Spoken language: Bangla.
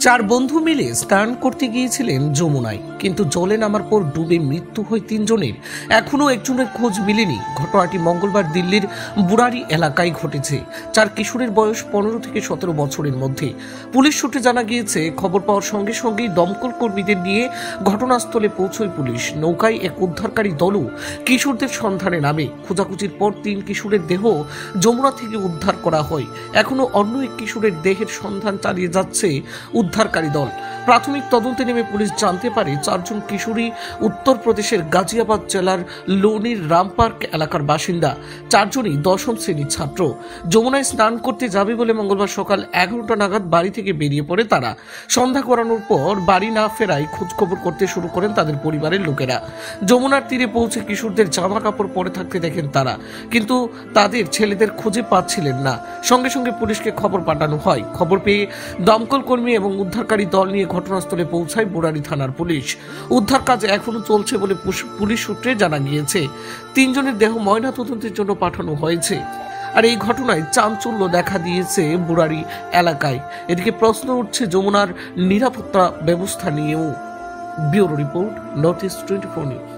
চার বন্ধু মিলে স্নান করতে গিয়েছিলেন যমুনায়, কিন্তু জলে নামার পর ডুবে মৃত্যু হয় তিনজনের। এখনো একজনের খোঁজ মিলেনি। ঘটনাটি মঙ্গলবার দিল্লির বুরারি এলাকায় ঘটেছে। চার কিশোরের বয়স 15 থেকে 17 বছরের মধ্যে। পুলিশ সূত্রে জানা গিয়েছে, খবর পাওয়ার সঙ্গে সঙ্গেই দমকল কর্মীদের নিয়ে ঘটনাস্থলে পৌঁছয় পুলিশ। নৌকায় এক উদ্ধারকারী দলও কিশোরদের সন্ধানে নামে। খোঁজাখুঁজির পর 3 কিশোরের দেহ যমুনা থেকে উদ্ধার করা হয়। এখনো অন্য এক কিশোরের দেহের সন্ধান চালিয়ে যাচ্ছে উদ্ধারকারী দল। প্রাথমিক তদন্তে নেমে পুলিশ জানতে পারে, 4 জন কিশোরী উত্তরপ্রদেশের গাজিয়াবাদ জেলার লোনির রামপার্ক এলাকার বাসিন্দা। 4 জনই 10ম শ্রেণীর ছাত্র। যমুনায় স্নান করতে যাবে বলে মঙ্গলবার সকাল 11টা নাগাদ বাড়ি থেকে বেরিয়ে পড়ে তারা। সন্ধ্যা গড়ানোর পর বাড়ি না ফেরায় খোঁজখবর করতে শুরু করেন তাদের পরিবারের লোকেরা। যমুনার তীরে পৌঁছে কিশোরদের জামা কাপড় পরে থাকতে দেখেন তারা, কিন্তু তাদের ছেলেদের খুঁজে পাচ্ছিলেন না। সঙ্গে সঙ্গে পুলিশকে খবর পাঠানো হয়। খবর পেয়ে দমকল কর্মী এবং উদ্ধারকারী দল নিয়ে ঘটনাস্থলে পৌঁছায় বুরারি থানার পুলিশ। উদ্ধার কাজ এখনো চলছে বলে পুলিশ সূত্রে জানা গিয়েছে। 3 জনের দেহ ময়নাতদন্তের জন্য পাঠানো হয়েছে। আর এই ঘটনায় চাঞ্চল্য দেখা দিয়েছে বুরারি এলাকায়। এদিকে প্রশ্ন উঠছে যমুনার নিরাপত্তা ব্যবস্থা নিয়েও। Bureau report, north east 24 news.